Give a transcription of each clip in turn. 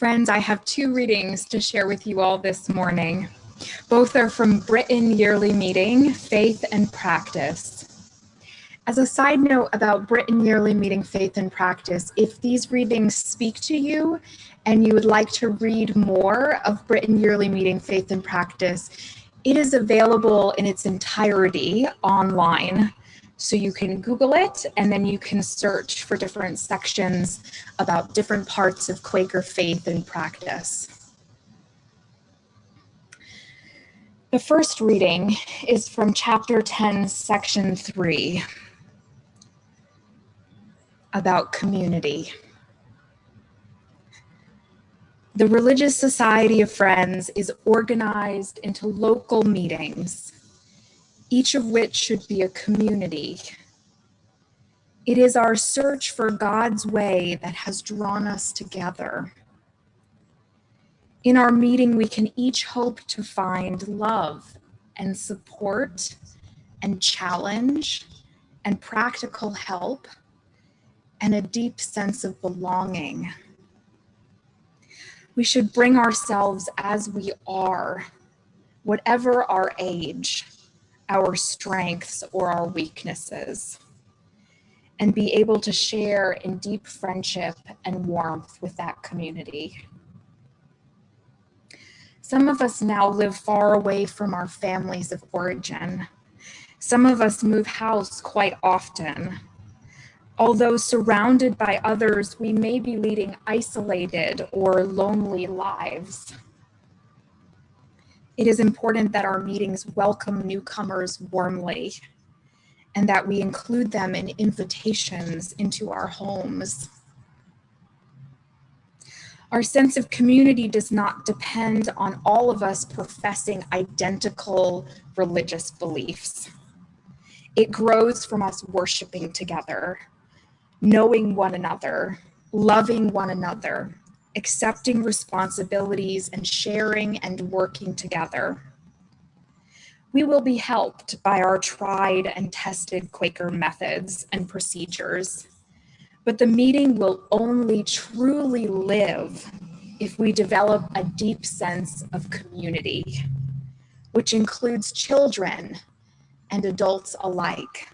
Friends, I have two readings to share with you all this morning. Both are from Britain Yearly Meeting, Faith and Practice. As a side note about Britain Yearly Meeting, Faith and Practice, if these readings speak to you and you would like to read more of Britain Yearly Meeting, Faith and Practice, it is available in its entirety online. So you can Google it, and then you can search for different sections about different parts of Quaker faith and practice. The first reading is from chapter 10, section 3, about community. The Religious Society of Friends is organized into local meetings, each of which should be a community. It is our search for God's way that has drawn us together. In our meeting, we can each hope to find love and support and challenge and practical help and a deep sense of belonging. We should bring ourselves as we are, whatever our age, our strengths, or our weaknesses, and be able to share in deep friendship and warmth with that community. Some of us now live far away from our families of origin. Some of us move house quite often. Although surrounded by others, we may be leading isolated or lonely lives. It is important that our meetings welcome newcomers warmly and that we include them in invitations into our homes. Our sense of community does not depend on all of us professing identical religious beliefs. It grows from us worshiping together, knowing one another, loving one another, accepting responsibilities, and sharing and working together. We will be helped by our tried and tested Quaker methods and procedures, but the meeting will only truly live if we develop a deep sense of community, which includes children and adults alike.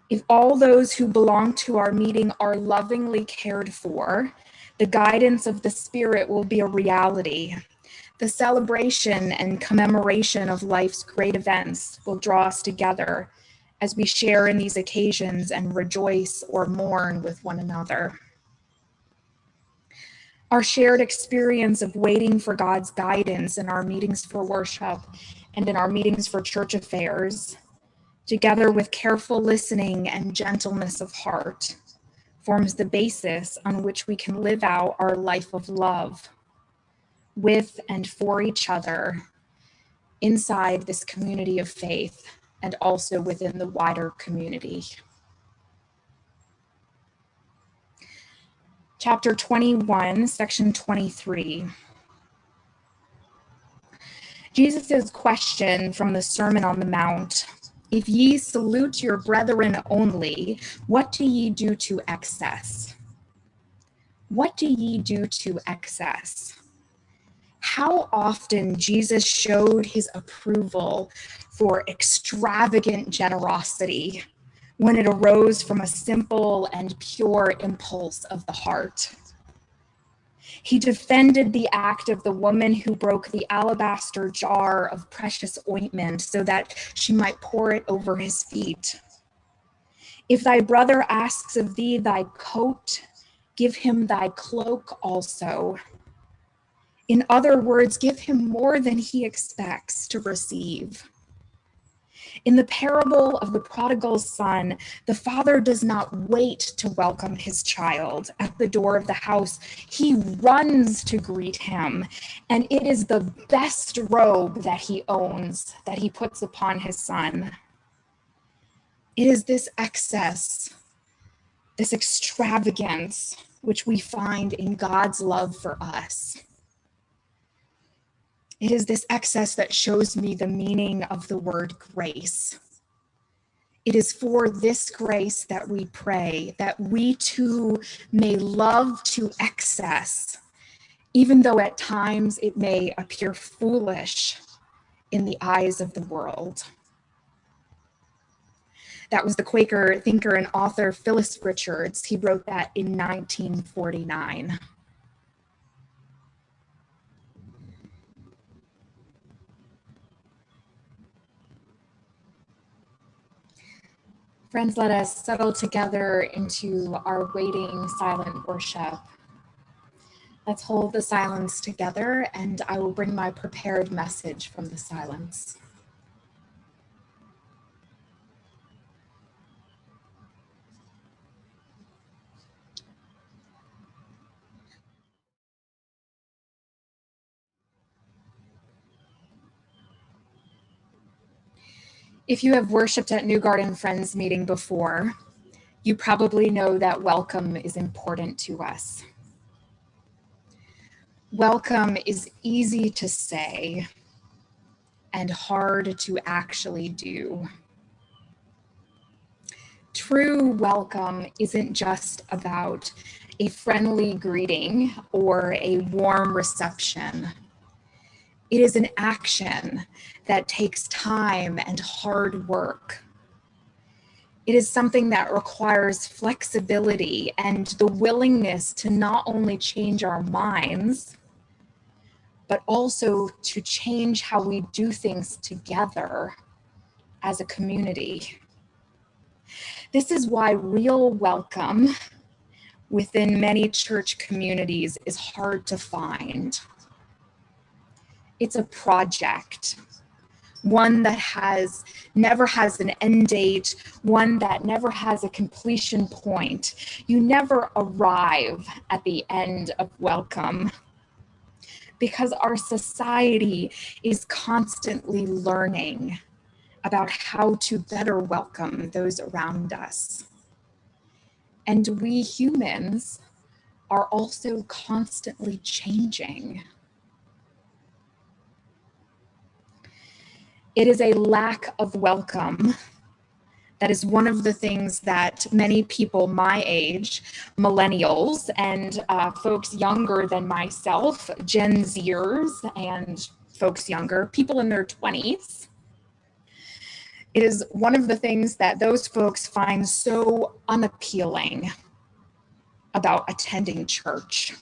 If all those who belong to our meeting are lovingly cared for, the guidance of the Spirit will be a reality. The celebration and commemoration of life's great events will draw us together as we share in these occasions and rejoice or mourn with one another. Our shared experience of waiting for God's guidance in our meetings for worship and in our meetings for church affairs, together with careful listening and gentleness of heart, forms the basis on which we can live out our life of love with and for each other inside this community of faith and also within the wider community. Chapter 21, section 23. Jesus' question from the Sermon on the Mount: if ye salute your brethren only, what do ye do to excess? What do ye do to excess? How often Jesus showed his approval for extravagant generosity when it arose from a simple and pure impulse of the heart. He defended the act of the woman who broke the alabaster jar of precious ointment so that she might pour it over his feet. If thy brother asks of thee thy coat, give him thy cloak also. In other words, give him more than he expects to receive. In the parable of the prodigal son, the father does not wait to welcome his child at the door of the house. He runs to greet him, and it is the best robe that he owns that he puts upon his son. It is this excess, this extravagance, which we find in God's love for us. It is this excess that shows me the meaning of the word grace. It is for this grace that we pray, that we too may love to excess, even though at times it may appear foolish in the eyes of the world. That was the Quaker thinker and author Phyllis Richards. He wrote that in 1949. Friends, let us settle together into our waiting silent worship. Let's hold the silence together, and I will bring my prepared message from the silence. If you have worshiped at New Garden Friends meeting before, you probably know that welcome is important to us. Welcome is easy to say and hard to actually do. True welcome isn't just about a friendly greeting or a warm reception. It is an action that takes time and hard work. It is something that requires flexibility and the willingness to not only change our minds, but also to change how we do things together as a community. This is why real welcome within many church communities is hard to find. It's a project, one that never has an end date, one that never has a completion point. You never arrive at the end of welcome, because our society is constantly learning about how to better welcome those around us. And we humans are also constantly changing. It is a lack of welcome that is one of the things that many people my age, millennials, and folks younger than myself, Gen Zers, and folks younger, people in their 20s, it is one of the things that those folks find so unappealing about attending church.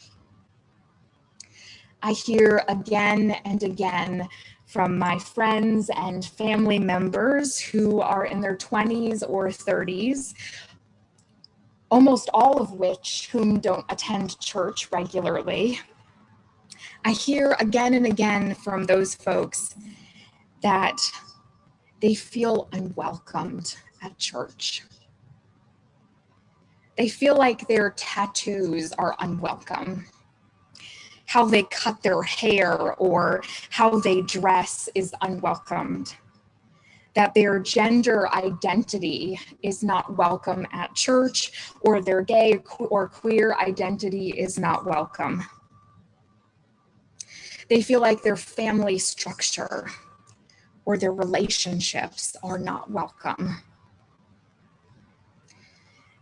I hear again and again from my friends and family members who are in their 20s or 30s, almost all of whom don't attend church regularly. I hear again and again from those folks that they feel unwelcomed at church. They feel like their tattoos are unwelcome. How they cut their hair or how they dress is unwelcomed. That their gender identity is not welcome at church, or their gay or queer identity is not welcome. They feel like their family structure or their relationships are not welcome.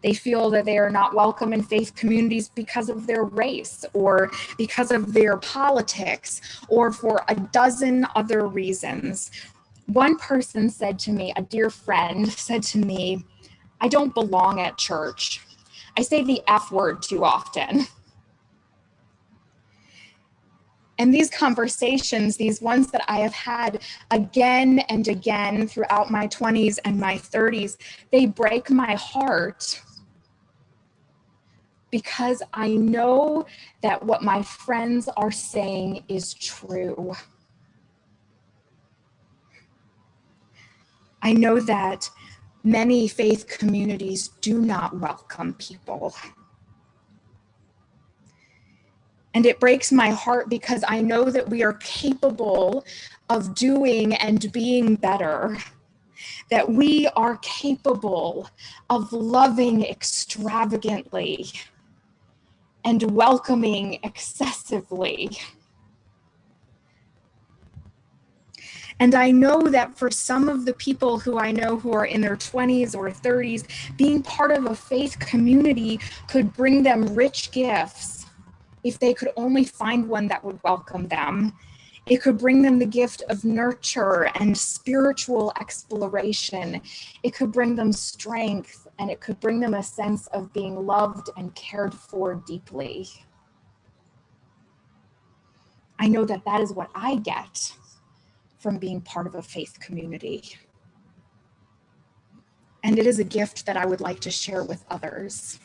They feel that they are not welcome in faith communities because of their race or because of their politics or for a dozen other reasons. One person said to me, a dear friend said to me, "I don't belong at church. I say the F word too often." And these conversations, these ones that I have had again and again throughout my 20s and my 30s, they break my heart, because I know that what my friends are saying is true. I know that many faith communities do not welcome people. And it breaks my heart because I know that we are capable of doing and being better, that we are capable of loving extravagantly and welcoming excessively. And I know that for some of the people who I know who are in their 20s or 30s, being part of a faith community could bring them rich gifts if they could only find one that would welcome them. It could bring them the gift of nurture and spiritual exploration. It could bring them strength, and it could bring them a sense of being loved and cared for deeply. I know that that is what I get from being part of a faith community. And it is a gift that I would like to share with others.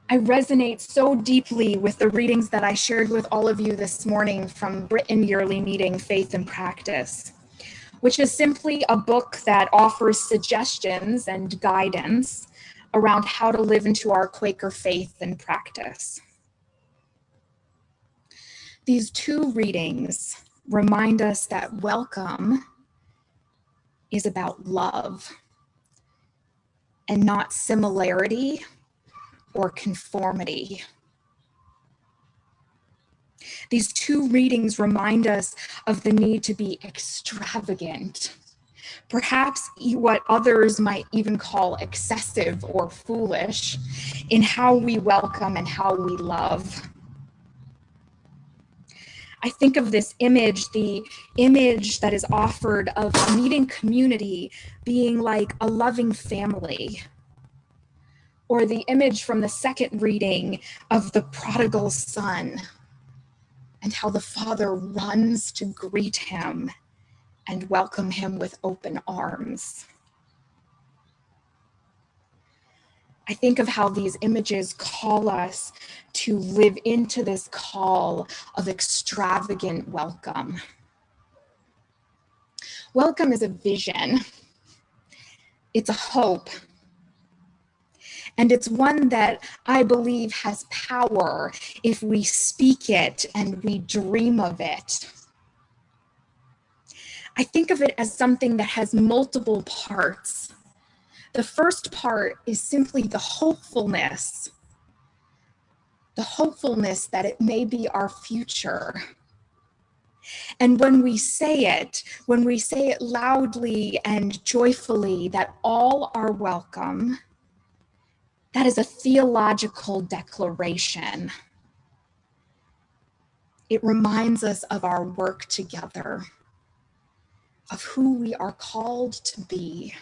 I resonate so deeply with the readings that I shared with all of you this morning from Britain Yearly Meeting, Faith and Practice, which is simply a book that offers suggestions and guidance around how to live into our Quaker faith and practice. These two readings remind us that welcome is about love and not similarity or conformity. These two readings remind us of the need to be extravagant, perhaps what others might even call excessive or foolish, in how we welcome and how we love. I think of this image, the image that is offered of a meeting community being like a loving family, or the image from the second reading of the prodigal son and how the father runs to greet him and welcome him with open arms. I think of how these images call us to live into this call of extravagant welcome. Welcome is a vision. It's a hope. And it's one that I believe has power if we speak it and we dream of it. I think of it as something that has multiple parts. The first part is simply the hopefulness that it may be our future. And when we say it loudly and joyfully, that all are welcome, that is a theological declaration. It reminds us of our work together, of who we are called to be.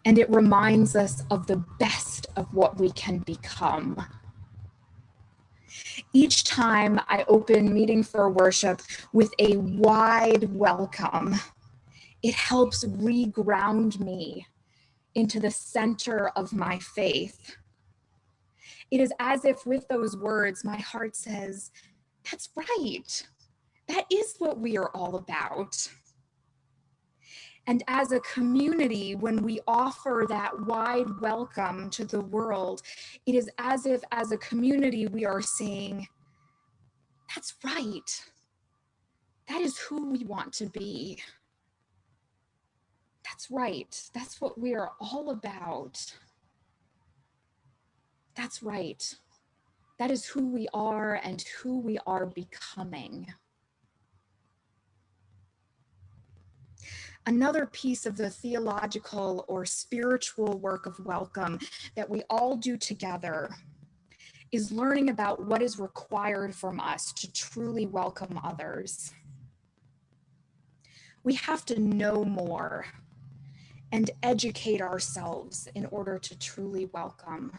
And it reminds us of the best of what we can become. Each time I open Meeting for Worship with a wide welcome, it helps reground me into the center of my faith. It is as if with those words, my heart says, that's right. That is what we are all about. And as a community, when we offer that wide welcome to the world, it is as if as a community, we are saying, that's right. That is who we want to be. That's right. That's what we are all about. That's right. That is who we are and who we are becoming. Another piece of the theological or spiritual work of welcome that we all do together is learning about what is required from us to truly welcome others. We have to know more and educate ourselves in order to truly welcome.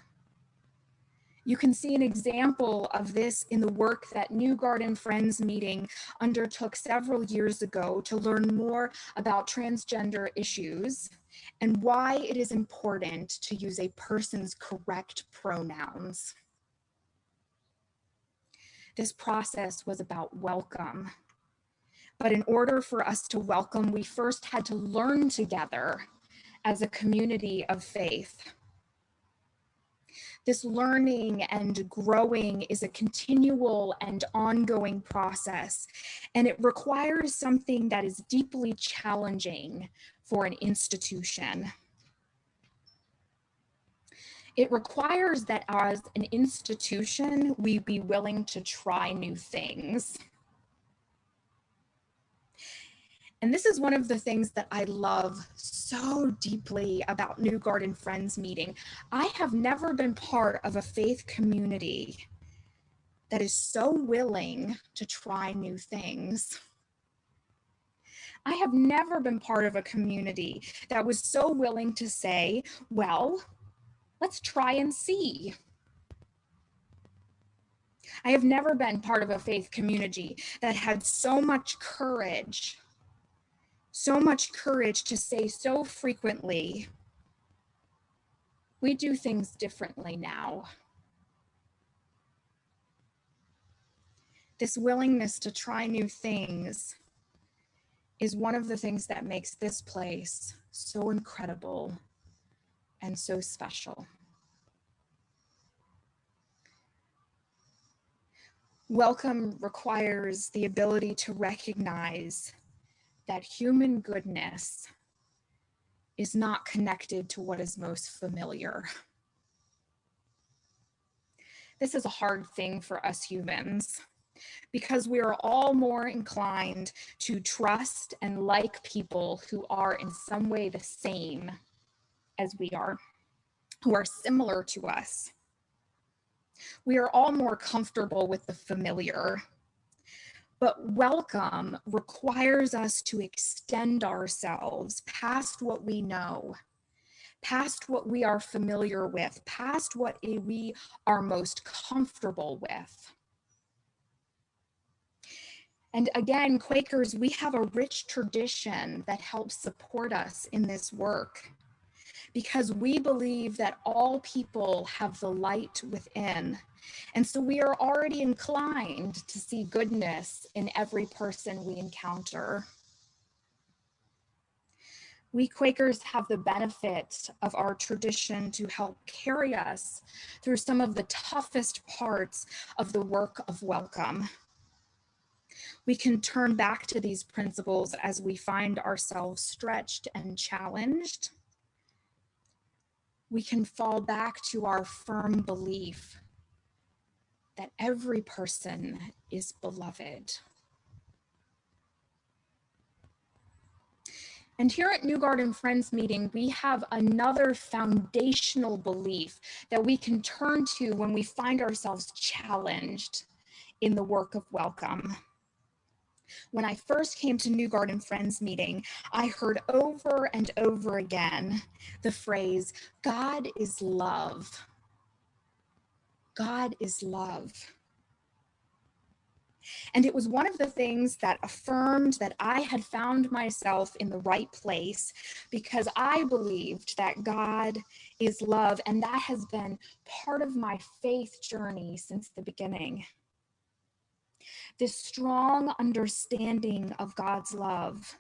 You can see an example of this in the work that New Garden Friends Meeting undertook several years ago to learn more about transgender issues and why it is important to use a person's correct pronouns. This process was about welcome. But in order for us to welcome, we first had to learn together as a community of faith. This learning and growing is a continual and ongoing process, and it requires something that is deeply challenging for an institution. It requires that as an institution, we be willing to try new things. And this is one of the things that I love so deeply about New Garden Friends meeting. I have never been part of a faith community that is so willing to try new things. I have never been part of a community that was so willing to say, well, let's try and see. I have never been part of a faith community that had so much courage to say so frequently, we do things differently now. This willingness to try new things is one of the things that makes this place so incredible and so special. Welcome requires the ability to recognize that human goodness is not connected to what is most familiar. This is a hard thing for us humans because we are all more inclined to trust and like people who are in some way the same as we are, who are similar to us. We are all more comfortable with the familiar. But welcome requires us to extend ourselves past what we know, past what we are familiar with, past what we are most comfortable with. And again, Quakers, we have a rich tradition that helps support us in this work because we believe that all people have the light within. And so we are already inclined to see goodness in every person we encounter. We Quakers have the benefit of our tradition to help carry us through some of the toughest parts of the work of welcome. We can turn back to these principles as we find ourselves stretched and challenged. We can fall back to our firm belief that every person is beloved. And here at New Garden Friends meeting, we have another foundational belief that we can turn to when we find ourselves challenged in the work of welcome. When I first came to New Garden Friends meeting, I heard over and over again the phrase, God is love. God is love. And it was one of the things that affirmed that I had found myself in the right place because I believed that God is love, and that has been part of my faith journey since the beginning. This strong understanding of God's love,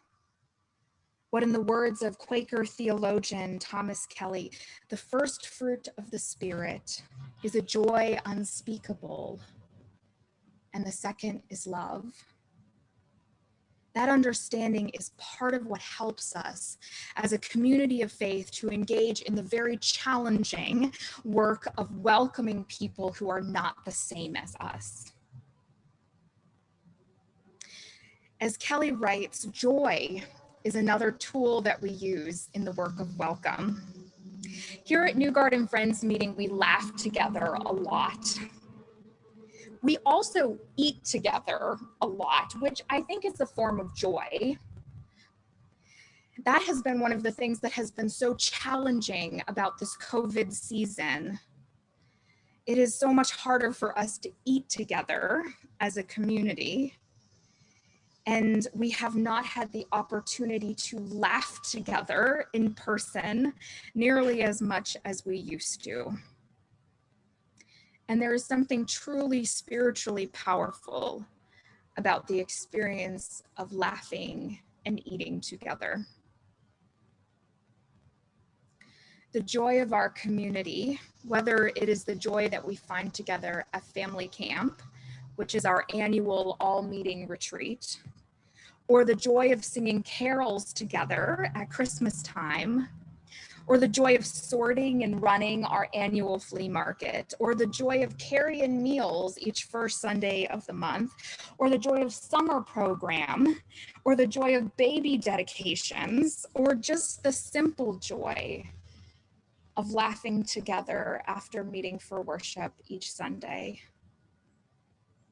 what in the words of Quaker theologian Thomas Kelly, the first fruit of the Spirit is a joy unspeakable, and the second is love. That understanding is part of what helps us as a community of faith to engage in the very challenging work of welcoming people who are not the same as us. As Kelly writes, joy is another tool that we use in the work of welcome. Here at New Garden Friends meeting, we laugh together a lot. We also eat together a lot, which I think is a form of joy. That has been one of the things that has been so challenging about this COVID season. It is so much harder for us to eat together as a community, and we have not had the opportunity to laugh together in person nearly as much as we used to. And there is something truly spiritually powerful about the experience of laughing and eating together. The joy of our community, whether it is the joy that we find together at Family Camp, which is our annual all-meeting retreat, or the joy of singing carols together at Christmas time, or the joy of sorting and running our annual flea market, or the joy of carrying meals each first Sunday of the month, or the joy of summer program, or the joy of baby dedications, or just the simple joy of laughing together after meeting for worship each Sunday.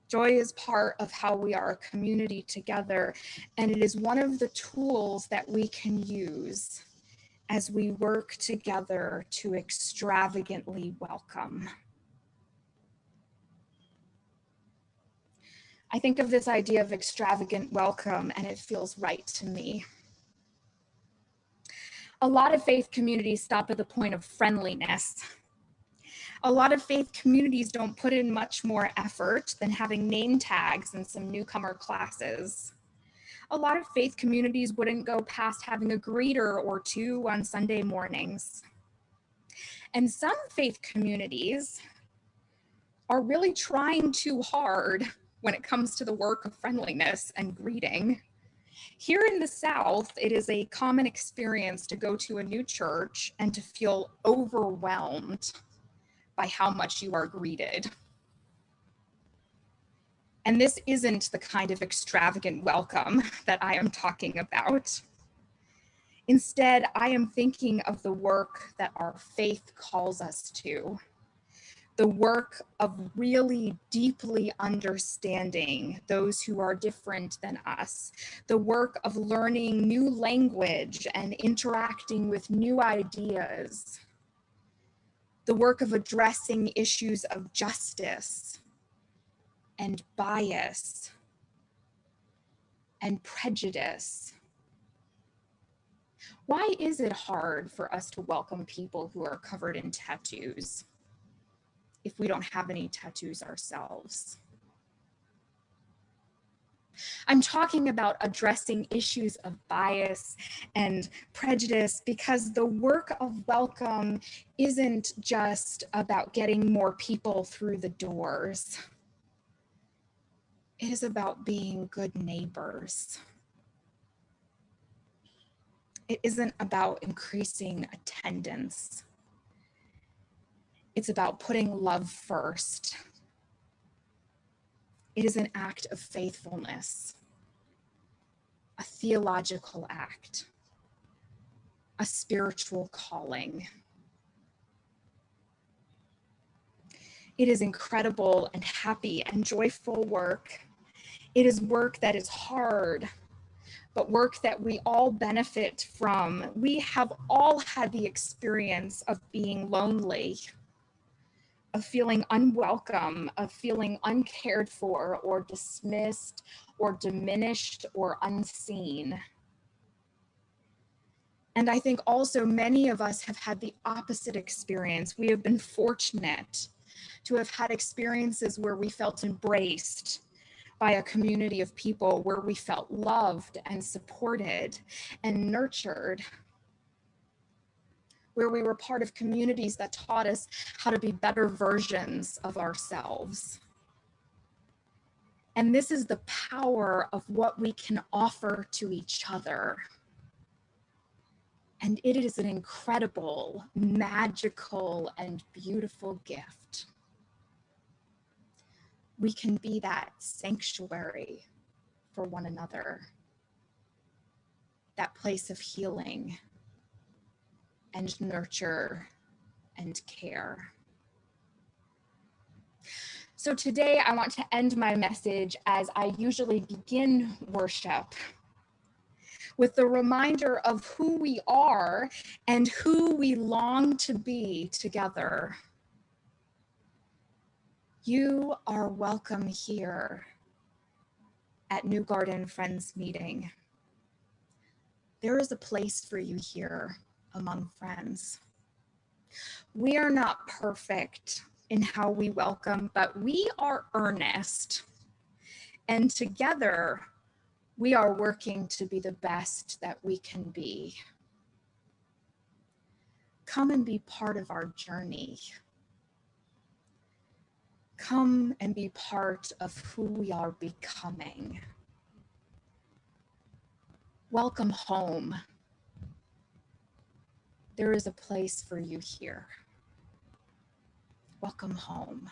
Joy is part of how we are a community together, and it is one of the tools that we can use as we work together to extravagantly welcome. I think of this idea of extravagant welcome, and it feels right to me. A lot of faith communities stop at the point of friendliness. A lot of faith communities don't put in much more effort than having name tags and some newcomer classes. A lot of faith communities wouldn't go past having a greeter or two on Sunday mornings. And some faith communities are really trying too hard when it comes to the work of friendliness and greeting. Here in the South, it is a common experience to go to a new church and to feel overwhelmed by how much you are greeted. And this isn't the kind of extravagant welcome that I am talking about. Instead, I am thinking of the work that our faith calls us to, the work of really deeply understanding those who are different than us, the work of learning new language and interacting with new ideas, the work of addressing issues of justice and bias and prejudice. Why is it hard for us to welcome people who are covered in tattoos if we don't have any tattoos ourselves? I'm talking about addressing issues of bias and prejudice because the work of welcome isn't just about getting more people through the doors. It is about being good neighbors. It isn't about increasing attendance. It's about putting love first. It is an act of faithfulness, a theological act, a spiritual calling. It is incredible and happy and joyful work. It is work that is hard, but work that we all benefit from. We have all had the experience of being lonely, of feeling unwelcome, of feeling uncared for or dismissed or diminished or unseen. And I think also many of us have had the opposite experience. We have been fortunate to have had experiences where we felt embraced by a community of people, where we felt loved and supported and nurtured, where we were part of communities that taught us how to be better versions of ourselves. And this is the power of what we can offer to each other. And it is an incredible, magical, and beautiful gift. We can be that sanctuary for one another, that place of healing and nurture and care. So today I want to end my message as I usually begin worship, with the reminder of who we are and who we long to be together. You are welcome here at New Garden Friends Meeting. There is a place for you here among friends. We are not perfect in how we welcome, but we are earnest. And together, we are working to be the best that we can be. Come and be part of our journey. Come and be part of who we are becoming. Welcome home. there is a place for you here. Welcome home.